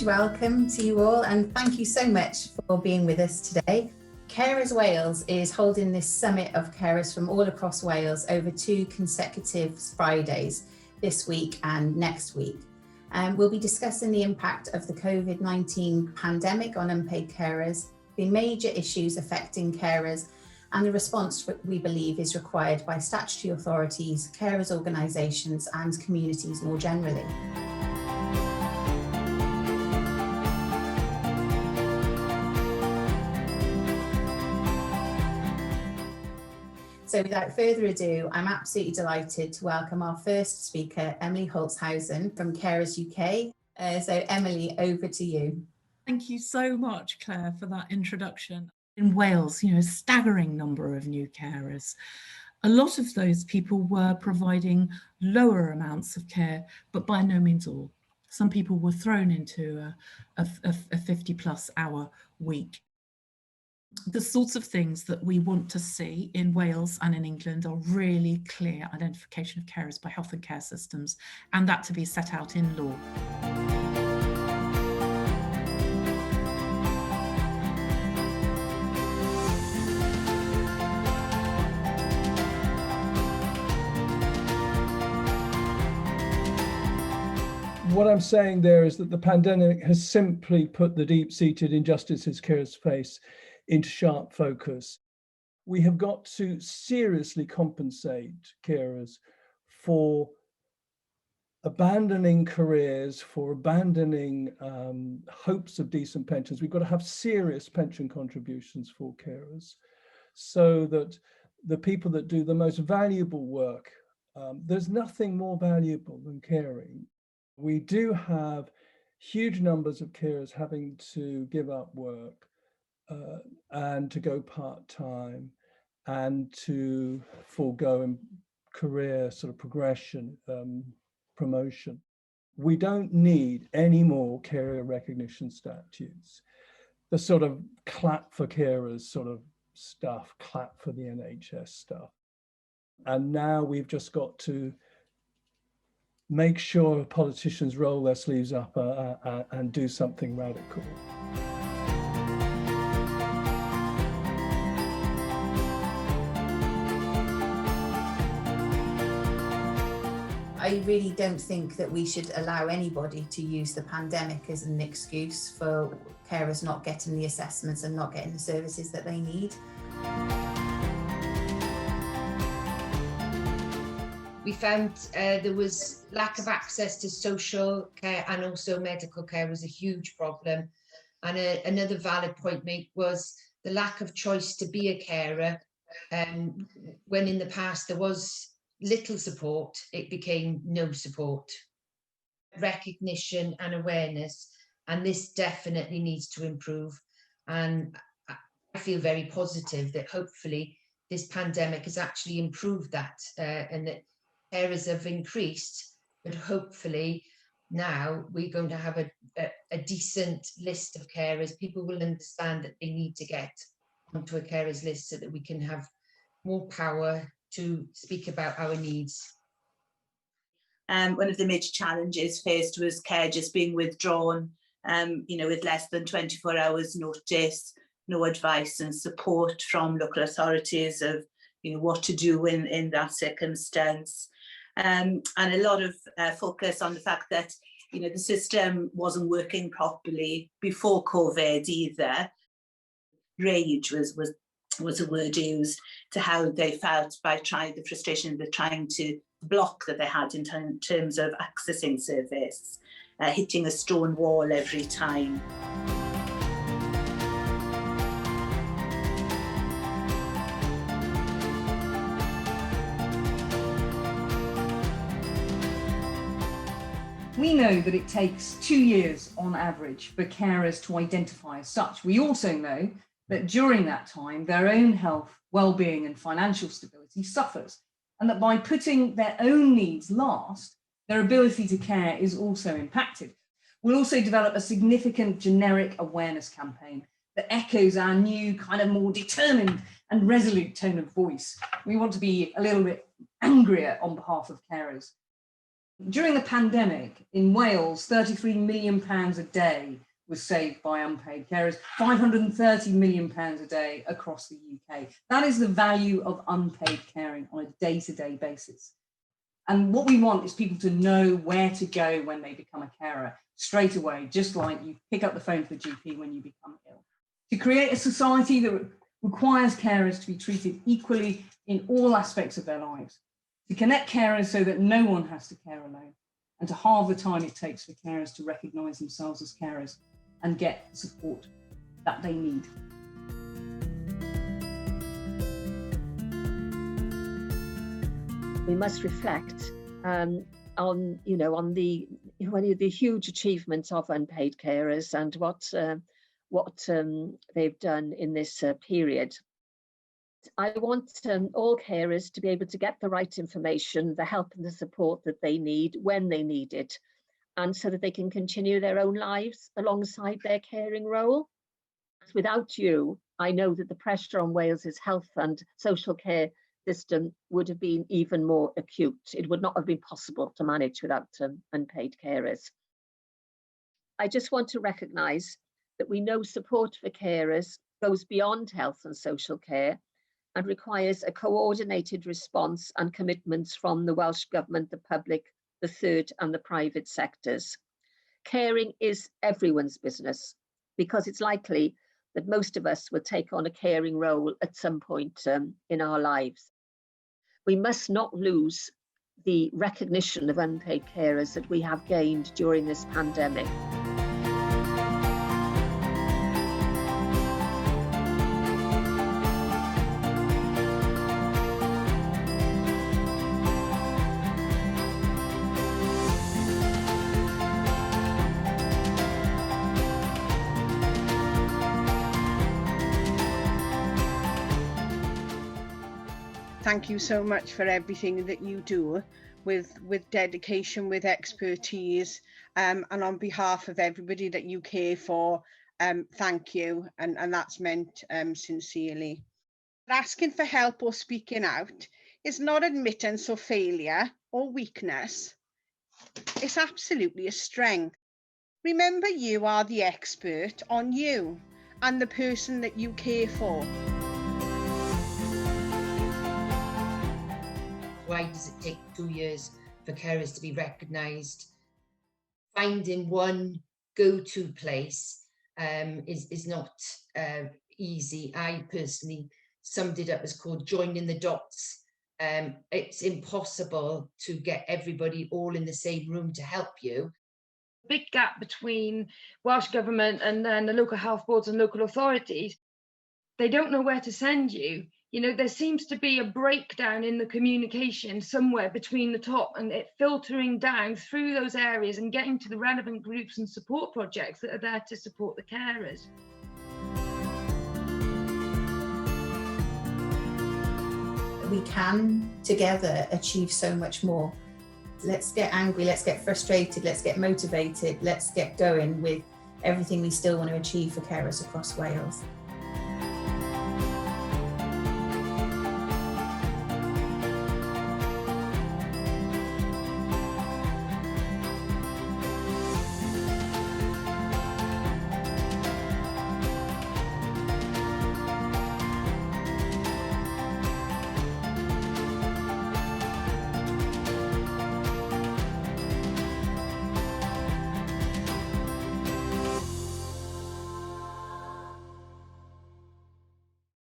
welcome to you all, and thank you so much for being with us today. Carers Wales is holding this summit of carers from all across Wales over 2 consecutive Fridays, this week and next week. We'll be discussing the impact of the COVID-19 pandemic on unpaid carers, the major issues affecting carers, and the response we believe is required by statutory authorities, carers organisations and communities more generally. So without further ado, I'm absolutely delighted to welcome our first speaker, Emily Holtzhausen from Carers UK. So Emily, over to you. Thank you so much, Claire, for that introduction. In Wales, a staggering number of new carers. A lot of those people were providing lower amounts of care, but by no means all. Some people were thrown into a 50+ hour week. The sorts of things that we want to see in Wales and in England are really clear identification of carers by health and care systems, and that to be set out in law. What I'm saying there is that the pandemic has simply put the deep-seated injustices carers face into sharp focus. We have got to seriously compensate carers for abandoning careers, for abandoning hopes of decent pensions. We've got to have serious pension contributions for carers so that the people that do the most valuable work, there's nothing more valuable than caring. We do have huge numbers of carers having to give up work and to go part-time and to forego career sort of progression, promotion. We don't need any more career recognition statutes. The sort of clap for carers sort of stuff, clap for the NHS stuff. And now we've just got to make sure politicians roll their sleeves up and do something radical. I really don't think that we should allow anybody to use the pandemic as an excuse for carers not getting the assessments and not getting the services that they need. We found there was lack of access to social care and also medical care was a huge problem. And another valid point made was the lack of choice to be a carer. When in the past there was little support, it became no support. Recognition and awareness, and this definitely needs to improve. And I feel very positive that hopefully this pandemic has actually improved that and that carers have increased, but hopefully now we're going to have a decent list of carers. People will understand that they need to get onto a carers list so that we can have more power to speak about our needs. One of the major challenges faced was care just being withdrawn, with less than 24 hours notice, no advice and support from local authorities of, what to do in that circumstance. And a lot of focus on the fact that, the system wasn't working properly before COVID either. Rage was a word used to how they felt by the frustration of trying to block that they had in terms of accessing service, hitting a stone wall every time. We know that it takes 2 years on average for carers to identify as such. We also know that during that time, their own health, well-being and financial stability suffers, and that by putting their own needs last, their ability to care is also impacted. We'll also develop a significant generic awareness campaign that echoes our new kind of more determined and resolute tone of voice. We want to be a little bit angrier on behalf of carers. During the pandemic in Wales, £33 million a day was saved by unpaid carers, £530 million a day across the UK. That is the value of unpaid caring on a day-to-day basis. And what we want is people to know where to go when they become a carer straight away, just like you pick up the phone to the GP when you become ill. To create a society that requires carers to be treated equally in all aspects of their lives. To connect carers so that no one has to care alone. And to halve the time it takes for carers to recognise themselves as carers and get the support that they need. We must reflect on the huge achievements of unpaid carers and what they've done in this period. I want all carers to be able to get the right information, the help and the support that they need when they need it, and so that they can continue their own lives alongside their caring role. Without you, I know that the pressure on Wales's health and social care system would have been even more acute. It would not have been possible to manage without unpaid carers. I just want to recognise that we know support for carers goes beyond health and social care and requires a coordinated response and commitments from the Welsh Government, the public, the third and the private sectors. Caring is everyone's business because it's likely that most of us will take on a caring role at some point in our lives. We must not lose the recognition of unpaid carers that we have gained during this pandemic. Thank you so much for everything that you do with dedication, with expertise, and on behalf of everybody that you care for, thank you, and that's meant sincerely. Asking for help or speaking out is not admittance of failure or weakness. It's absolutely a strength. Remember, you are the expert on you and the person that you care for. Why does it take 2 years for carers to be recognised? Finding one go-to place is not easy. I personally summed it up as called joining the dots. It's impossible to get everybody all in the same room to help you. Big gap between Welsh Government and then the local health boards and local authorities. They don't know where to send you. You know, there seems to be a breakdown in the communication somewhere between the top and it filtering down through those areas and getting to the relevant groups and support projects that are there to support the carers. We can together achieve so much more. Let's get angry, let's get frustrated, let's get motivated, let's get going with everything we still want to achieve for carers across Wales.